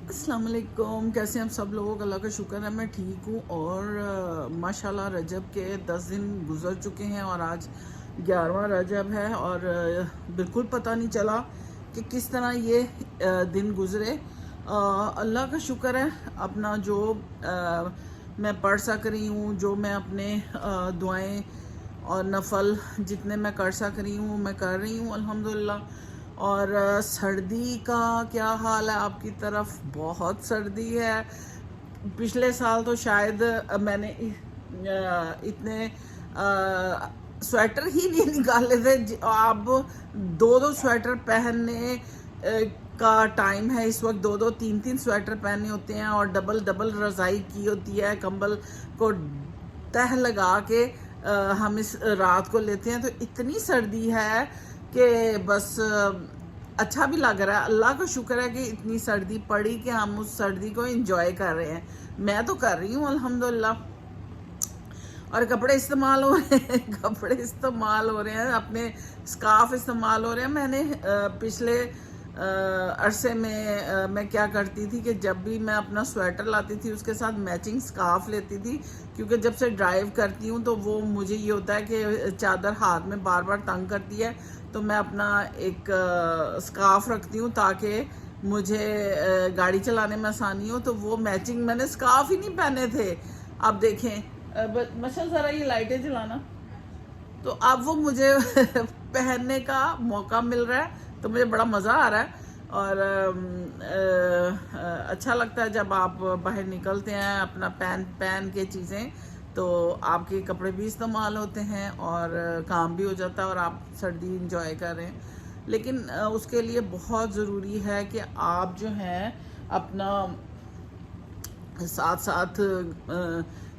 السلام علیکم، کیسے ہیں آپ سب لوگ؟ اللہ کا شکر ہے میں ٹھیک ہوں۔ اور ماشاءاللہ رجب کے 10 دن گزر چکے ہیں اور آج 11واں رجب ہے، اور بالکل پتہ نہیں چلا کہ کس طرح یہ دن گزرے۔ اللہ کا شکر ہے اپنا جو میں پڑھ سک رہی ہوں، جو میں اپنے دعائیں اور نفل جتنے میں کر سک رہی ہوں میں کر رہی ہوں الحمدللہ۔ اور سردی کا کیا حال ہے آپ کی طرف؟ بہت سردی ہے۔ پچھلے سال تو شاید میں نے اتنے سویٹر ہی نہیں نکالے تھے۔ اب دو سویٹر پہننے کا ٹائم ہے اس وقت، دو تین سویٹر پہنے ہوتے ہیں اور ڈبل رضائی کی ہوتی ہے، کمبل کو تہ لگا کے ہم اس رات کو لیتے ہیں۔ تو اتنی سردی ہے کہ بس اچھا بھی لگ رہا ہے۔ اللہ کا شکر ہے کہ اتنی سردی پڑی کہ ہم اس سردی کو انجوائے کر رہے ہیں۔ میں تو کر رہی ہوں الحمدللہ۔ اور کپڑے استعمال ہو رہے ہیں، اپنے سکارف استعمال ہو رہے ہیں۔ میں نے پچھلے عرصے میں کیا کرتی تھی کہ جب بھی میں اپنا سویٹر لاتی تھی اس کے ساتھ میچنگ سکارف لیتی تھی، کیونکہ جب سے ڈرائیو کرتی ہوں تو وہ مجھے یہ ہوتا ہے کہ چادر ہاتھ میں بار بار تنگ کرتی ہے، تو میں اپنا ایک سکارف رکھتی ہوں تاکہ مجھے گاڑی چلانے میں آسانی ہو۔ تو وہ میچنگ میں نے سکارف ہی نہیں پہنے تھے۔ اب دیکھیں مشل ذرا یہ لائٹیں جلانا، تو اب وہ مجھے پہننے کا موقع مل رہا ہے تو مجھے بڑا مزہ آ رہا ہے۔ اور اچھا لگتا ہے جب آپ باہر نکلتے ہیں اپنا پہن کے چیزیں، تو آپ کے کپڑے بھی استعمال ہوتے ہیں اور کام بھی ہو جاتا ہے اور آپ سردی انجوائے کر رہے ہیں۔ لیکن اس کے لیے بہت ضروری ہے کہ آپ جو ہیں اپنا ساتھ ساتھ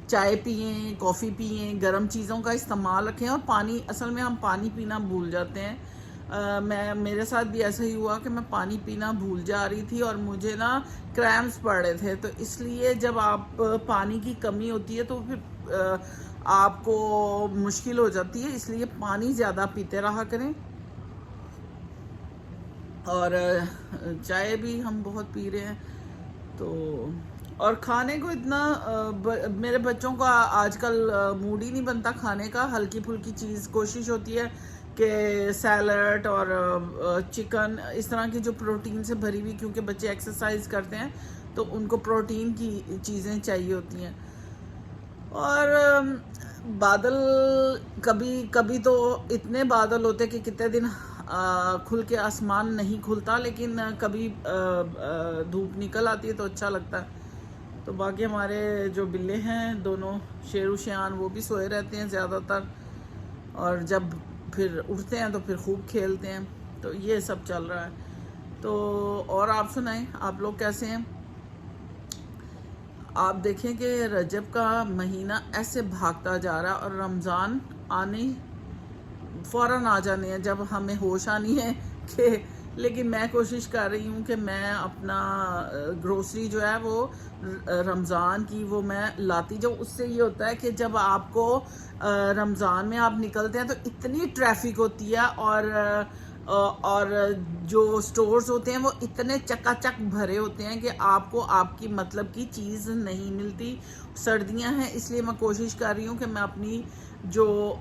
چائے پئیں، کافی پئیں، گرم چیزوں کا استعمال رکھیں، اور پانی، اصل میں ہم پانی پینا بھول جاتے ہیں۔ میرے ساتھ بھی ایسا ہی ہوا کہ میں پانی پینا بھول جا رہی تھی اور مجھے نا کریمپس پڑ رہے تھے۔ تو اس لیے جب آپ پانی کی کمی ہوتی ہے تو پھر آپ کو مشکل ہو جاتی ہے، اس لیے پانی زیادہ پیتے رہا کریں۔ اور چائے بھی ہم بہت پی رہے ہیں۔ تو اور کھانے کو اتنا میرے بچوں کا آج کل موڈ ہی نہیں بنتا کھانے کا، ہلکی پھلکی چیز کوشش ہوتی ہے کہ سیلڈ اور چکن، اس طرح کی جو پروٹین سے بھری ہوئی، کیونکہ بچے ایکسرسائز کرتے ہیں تو ان کو پروٹین کی چیزیں چاہیے ہوتی ہیں۔ اور بادل کبھی تو اتنے بادل ہوتے کہ کتنے دن کھل کے آسمان نہیں کھلتا، لیکن کبھی دھوپ نکل آتی ہے تو اچھا لگتا ہے۔ تو باقی ہمارے جو بلے ہیں دونوں، شیر و شیان، وہ بھی سوئے رہتے ہیں زیادہ تر، اور جب پھر اٹھتے ہیں تو پھر خوب کھیلتے ہیں۔ تو یہ سب چل رہا ہے۔ تو اور آپ سنائیں، آپ لوگ کیسے ہیں؟ آپ دیکھیں کہ رجب کا مہینہ ایسے بھاگتا جا رہا ہے اور رمضان فوراً آ جانے ہیں جب ہمیں ہوش آنی ہے کہ، لیکن میں کوشش کر رہی ہوں کہ میں اپنا گروسری جو ہے وہ رمضان کی وہ میں لاتی جاؤں۔ اس سے یہ ہوتا ہے کہ جب آپ کو رمضان میں آپ نکلتے ہیں تو اتنی ٹریفک ہوتی ہے، اور جو سٹورز ہوتے ہیں وہ اتنے چکا چک بھرے ہوتے ہیں کہ آپ کو آپ کی مطلب کی چیز نہیں ملتی۔ سردیاں ہیں اس لیے میں کوشش کر رہی ہوں کہ میں اپنی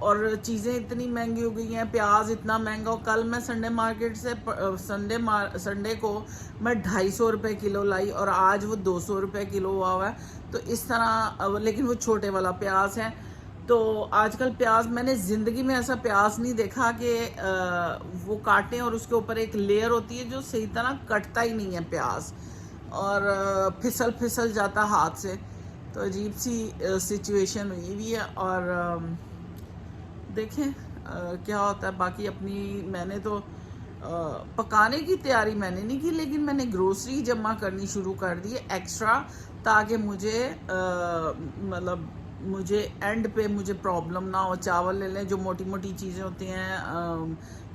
اور چیزیں اتنی مہنگی ہو گئی ہیں، پیاز اتنا مہنگا ہو۔ کل میں سنڈے مارکیٹ سے سنڈے کو میں 250 روپے کلو لائی اور آج وہ 200 روپے کلو ہوا ہے۔ تو اس طرح، لیکن وہ چھوٹے والا پیاز ہے۔ تو آج کل پیاز، میں نے زندگی میں ایسا پیاز نہیں دیکھا کہ وہ کاٹیں اور اس کے اوپر ایک لیئر ہوتی ہے جو صحیح طرح کٹتا ہی نہیں ہے پیاز، اور پھسل جاتا ہاتھ سے۔ تو عجیب سی سچویشن ہوئی ہوئی ہے، اور دیکھیں کیا ہوتا ہے۔ باقی میں نے تو پکانے کی تیاری میں نے نہیں کی، لیکن میں نے گروسری جمع کرنی شروع کر دی ہے ایکسٹرا، تاکہ مجھے اینڈ پہ مجھے پرابلم نہ ہو۔ چاول لے لیں، جو موٹی موٹی چیزیں ہوتی ہیں،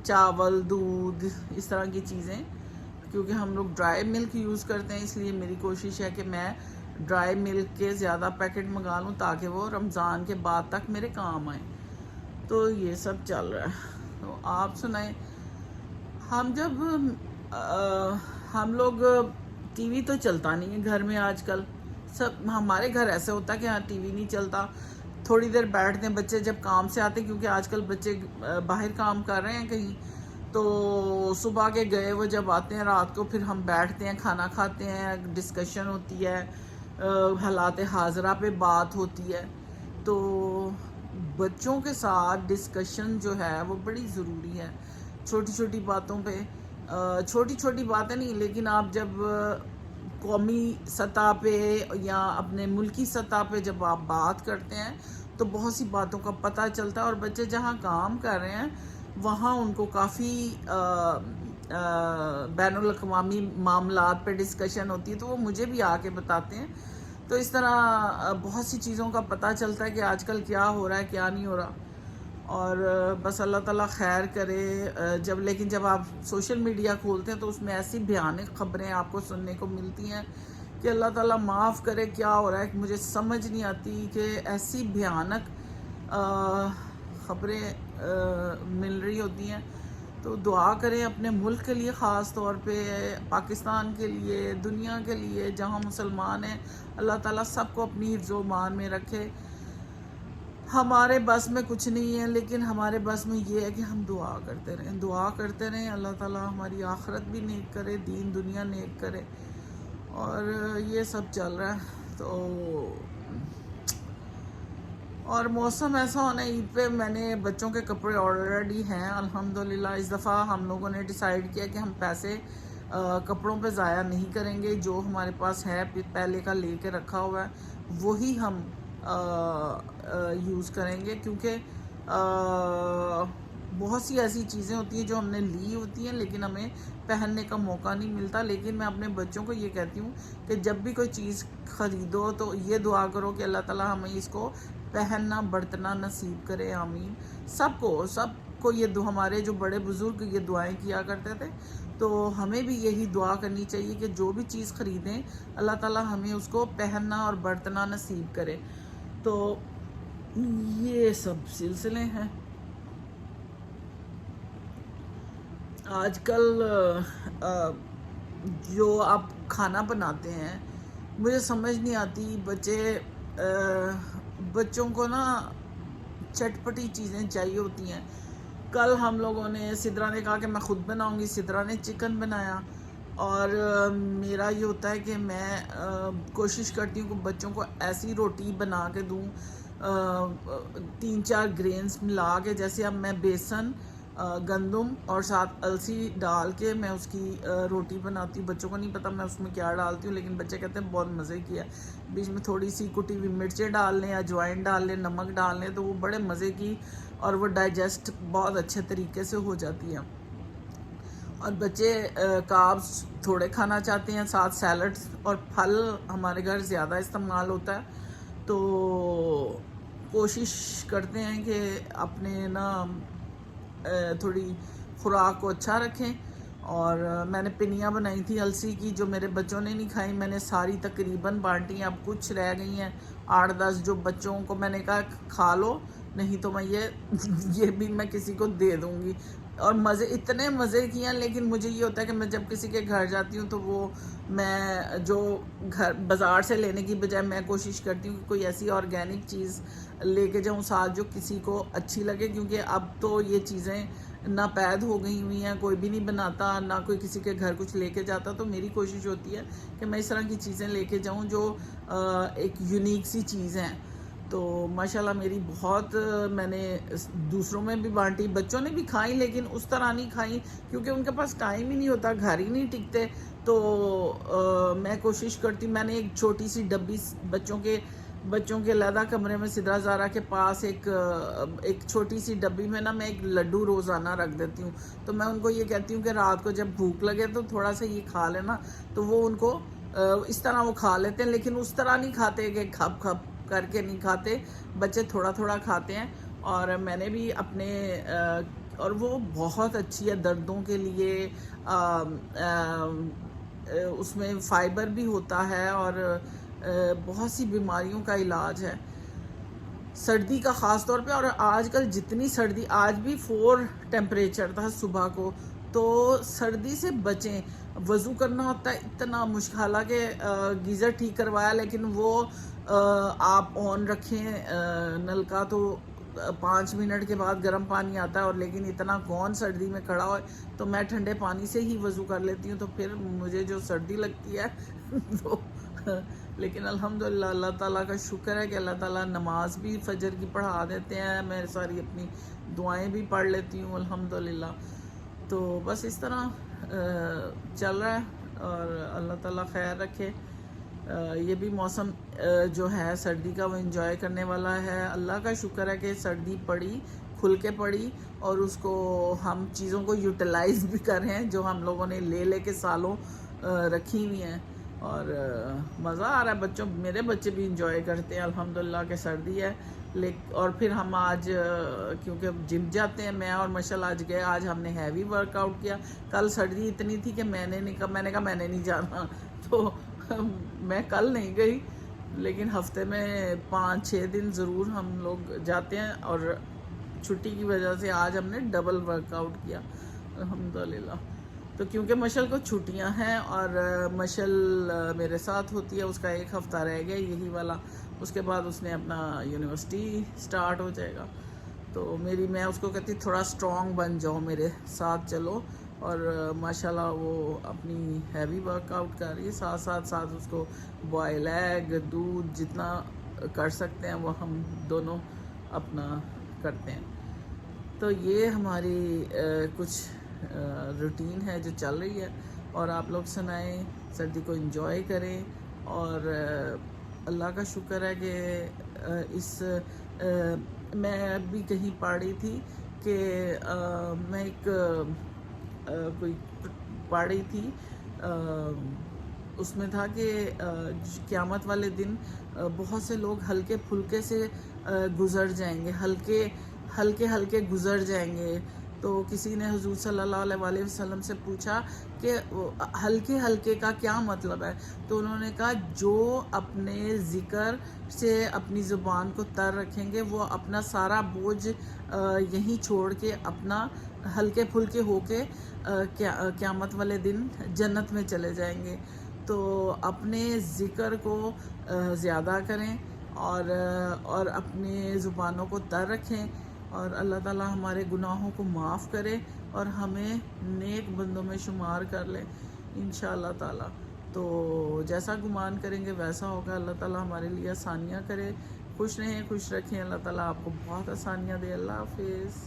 چاول، دودھ، اس طرح کی چیزیں، کیونکہ ہم لوگ ڈرائی ملک یوز کرتے ہیں، اس لیے میری کوشش ہے کہ میں ڈرائی ملک کے زیادہ پیکٹ منگا لوں تاکہ وہ رمضان کے بعد تک میرے کام آئیں۔ تو یہ سب چل رہا ہے۔ تو آپ سنائیں، ہم لوگ ٹی وی تو چلتا نہیں ہے گھر میں آج کل. سب ہمارے گھر ایسے ہوتا ہے کہ ہاں ٹی وی نہیں چلتا, تھوڑی دیر بیٹھتے ہیں بچے جب کام سے آتے ہیں, کیونکہ آج کل بچے باہر کام کر رہے ہیں کہیں, تو صبح کے گئے وہ جب آتے ہیں رات کو پھر ہم بیٹھتے ہیں کھانا کھاتے ہیں, ڈسکشن ہوتی ہے, حالات حاضرہ پہ بات ہوتی ہے. تو بچوں کے ساتھ ڈسکشن جو ہے وہ بڑی ضروری ہے چھوٹی چھوٹی باتوں پہ. چھوٹی چھوٹی باتیں نہیں, لیکن آپ جب قومی سطح پہ یا اپنے ملکی سطح پہ جب آپ بات کرتے ہیں تو بہت سی باتوں کا پتہ چلتا ہے, اور بچے جہاں کام کر رہے ہیں وہاں ان کو کافی بین الاقوامی معاملات پہ ڈسکشن ہوتی ہے, تو وہ مجھے بھی آ کے بتاتے ہیں. تو اس طرح بہت سی چیزوں کا پتہ چلتا ہے کہ آج کل کیا ہو رہا ہے کیا نہیں ہو رہا. اور بس اللہ تعالیٰ خیر کرے. لیکن جب آپ سوشل میڈیا کھولتے ہیں تو اس میں ایسی بھیانک خبریں آپ کو سننے کو ملتی ہیں کہ اللہ تعالیٰ معاف کرے کیا ہو رہا ہے, کہ مجھے سمجھ نہیں آتی کہ ایسی بھیانک خبریں مل رہی ہوتی ہیں. تو دعا کریں اپنے ملک کے لیے, خاص طور پہ پاکستان کے لیے, دنیا کے لیے جہاں مسلمان ہیں, اللہ تعالیٰ سب کو اپنی حفظ و امان میں رکھے. ہمارے بس میں کچھ نہیں ہے, لیکن ہمارے بس میں یہ ہے کہ ہم دعا کرتے رہیں, اللہ تعالیٰ ہماری آخرت بھی نیک کرے, دین دنیا نیک کرے. اور یہ سب چل رہا ہے. تو اور موسم ایسا ہونا, عید پہ میں نے بچوں کے کپڑے آلریڈی ہیں الحمدللہ. اس دفعہ ہم لوگوں نے ڈیسائیڈ کیا کہ ہم پیسے کپڑوں پہ ضائع نہیں کریں گے. جو ہمارے پاس ہے پہلے کا لے کے رکھا ہوا ہے وہی ہم یوز کریں گے, کیونکہ بہت سی ایسی چیزیں ہوتی ہیں جو ہم نے لی ہوتی ہیں لیکن ہمیں پہننے کا موقع نہیں ملتا. لیکن میں اپنے بچوں کو یہ کہتی ہوں کہ جب بھی کوئی چیز خریدو تو یہ دعا کرو کہ اللہ تعالیٰ ہمیں اس کو پہننا برتنا نصیب کرے, آمین. سب کو یہ ہمارے جو بڑے بزرگ یہ دعائیں کیا کرتے تھے, تو ہمیں بھی یہی دعا کرنی چاہیے کہ جو بھی چیز خریدیں اللہ تعالیٰ ہمیں اس کو پہننا اور برتنا نصیب کرے. تو یہ سب سلسلے ہیں. آج کل جو آپ کھانا بناتے ہیں مجھے سمجھ نہیں آتی, بچوں کو نا چٹپٹی چیزیں چاہیے ہوتی ہیں. کل ہم لوگوں نے, سدرا نے کہا کہ میں خود بناؤں گی, سدرا نے چکن بنایا. اور میرا یہ ہوتا ہے کہ میں کوشش کرتی ہوں کہ بچوں کو ایسی روٹی بنا کے دوں 3-4 گرینز ملا کے, جیسے اب میں بیسن, گندم اور ساتھ السی ڈال کے میں اس کی روٹی بناتی ہوں. بچوں کو نہیں پتہ میں اس میں کیا ڈالتی ہوں, لیکن بچے کہتے ہیں بہت مزے کی ہے. بیچ میں تھوڑی سی کٹی ہوئی مرچیں ڈال لیں, اجوائن ڈال لیں, نمک ڈال لیں, تو وہ بڑے مزے کی اور وہ ڈائجسٹ بہت اچھے طریقے سے ہو جاتی ہے. اور بچے کاربس تھوڑے کھانا چاہتے ہیں, ساتھ سیلڈس اور پھل ہمارے گھر زیادہ استعمال ہوتا ہے. تو کوشش کرتے ہیں کہ اپنے نا تھوڑی خوراک کو اچھا رکھیں. اور میں نے پنیاں بنائی تھی السی کی, جو میرے بچوں نے نہیں کھائی, میں نے ساری تقریباً بانٹی ہیں. اب کچھ رہ گئی ہیں 8-10 جو بچوں کو میں نے کہا کھا لو, نہیں تو میں یہ بھی میں کسی کو دے دوں گی. اور اتنے مزے کیے ہیں. لیکن مجھے یہ ہوتا ہے کہ میں جب کسی کے گھر جاتی ہوں تو وہ میں جو گھر بازار سے لینے کی بجائے میں کوشش کرتی ہوں کہ کوئی ایسی آرگینک چیز لے کے جاؤں ساتھ جو کسی کو اچھی لگے, کیونکہ اب تو یہ چیزیں ناپید ہو گئی ہوئی ہیں, کوئی بھی نہیں بناتا, نہ کوئی کسی کے گھر کچھ لے کے جاتا. تو میری کوشش ہوتی ہے کہ میں اس طرح کی چیزیں لے کے جاؤں جو ایک یونیک سی چیز ہیں. تو ماشاءاللہ میری بہت میں نے دوسروں میں بھی بانٹی, بچوں نے بھی کھائی, لیکن اس طرح نہیں کھائی کیونکہ ان کے پاس ٹائم ہی نہیں ہوتا, گھر ہی نہیں ٹکتے. تو میں کوشش کرتی, میں نے ایک چھوٹی سی ڈبی بچوں کے علیحدہ کمرے میں سدرا زارا کے پاس ایک چھوٹی سی ڈبی میں نا میں ایک لڈو روزانہ رکھ دیتی ہوں. تو میں ان کو یہ کہتی ہوں کہ رات کو جب بھوک لگے تو تھوڑا سا یہ کھا لینا. تو وہ ان کو اس طرح وہ کھا لیتے ہیں, لیکن اس طرح نہیں کھاتے کہ کھپ کھپ کر کے نہیں کھاتے, بچے تھوڑا تھوڑا کھاتے ہیں. اور میں نے بھی اپنے اور وہ بہت اچھی ہے دردوں کے لیے, اس میں فائبر بھی ہوتا ہے اور بہت سی بیماریوں کا علاج ہے, سردی کا خاص طور پہ. اور آج کل جتنی سردی, آج بھی 4 ٹیمپریچر تھا صبح کو, تو سردی سے بچیں. وضو کرنا ہوتا ہے اتنا مشکل، حالانکہ گیزر ٹھیک کروایا لیکن وہ آپ آن رکھیں نل کا تو 5 منٹ کے بعد گرم پانی آتا ہے، اور لیکن اتنا کون سردی میں کھڑا ہوئے، تو میں ٹھنڈے پانی سے ہی وضو کر لیتی ہوں، تو پھر مجھے جو سردی لگتی ہے تو لیکن الحمدللہ اللہ تعالیٰ کا شکر ہے کہ اللہ تعالیٰ نماز بھی فجر کی پڑھا دیتے ہیں، میں ساری اپنی دعائیں بھی پڑھ لیتی ہوں الحمدللہ. تو بس اس طرح چل رہا ہے، اور اللہ تعالیٰ خیر رکھے. یہ بھی موسم جو ہے سردی کا وہ انجوائے کرنے والا ہے. اللہ کا شکر ہے کہ سردی پڑی، کھل کے پڑی، اور اس کو ہم چیزوں کو یوٹیلائز بھی کر رہے ہیں جو ہم لوگوں نے لے کے سالوں رکھی ہوئی ہیں، اور مزہ آ رہا ہے. بچوں، میرے بچے بھی انجوائے کرتے ہیں الحمدللہ کہ سردی ہے. اور پھر ہم آج کیونکہ جم جاتے ہیں، میں اور مشل آج گئے، آج ہم نے ہیوی ورک آؤٹ کیا. کل سردی اتنی تھی کہ میں نے کہا میں نے نہیں جانا، تو میں کل نہیں گئی، لیکن ہفتے میں 5-6 دن ضرور ہم لوگ جاتے ہیں، اور چھٹی کی وجہ سے آج ہم نے ڈبل ورک آؤٹ کیا الحمدللہ. تو کیونکہ مشل کو چھٹیاں ہیں اور مشل میرے ساتھ ہوتی ہے، اس کا 1 ہفتہ رہ گیا یہی والا، اس کے بعد اس نے اپنا یونیورسٹی سٹارٹ ہو جائے گا. تو میں اس کو کہتی تھوڑا اسٹرانگ بن جاؤ، میرے ساتھ چلو، اور ماشاءاللہ وہ اپنی ہیوی ورک آؤٹ کر رہی ہے، ساتھ اس کو بوائل ایگ، دودھ جتنا کر سکتے ہیں وہ ہم دونوں اپنا کرتے ہیں. تو یہ ہماری کچھ روٹین ہے جو چل رہی ہے، اور آپ لوگ سنائیں، سردی کو انجوائے کریں. اور اللہ کا شکر ہے کہ میں بھی کہیں پڑھ رہی تھی کہ میں ایک کوئی پڑھ رہی تھی، اس میں تھا کہ قیامت والے دن بہت سے لوگ ہلکے پھلکے سے گزر جائیں گے، ہلکے گزر جائیں گے. تو کسی نے حضور صلی اللہ علیہ وسلم سے پوچھا کہ ہلکے کا کیا مطلب ہے؟ تو انہوں نے کہا جو اپنے ذکر سے اپنی زبان کو تر رکھیں گے وہ اپنا سارا بوجھ یہیں چھوڑ کے اپنا ہلکے پھلکے ہو کے قیامت والے دن جنت میں چلے جائیں گے. تو اپنے ذکر کو زیادہ کریں، اور اپنے زبانوں کو تر رکھیں، اور اللہ تعالیٰ ہمارے گناہوں کو معاف کرے اور ہمیں نیک بندوں میں شمار کر لے انشاءاللہ تعالیٰ. تو جیسا گمان کریں گے ویسا ہوگا. اللہ تعالیٰ ہمارے لیے آسانیاں کرے. خوش رہیں، خوش رکھیں. اللہ تعالیٰ آپ کو بہت آسانیاں دے. اللہ حافظ.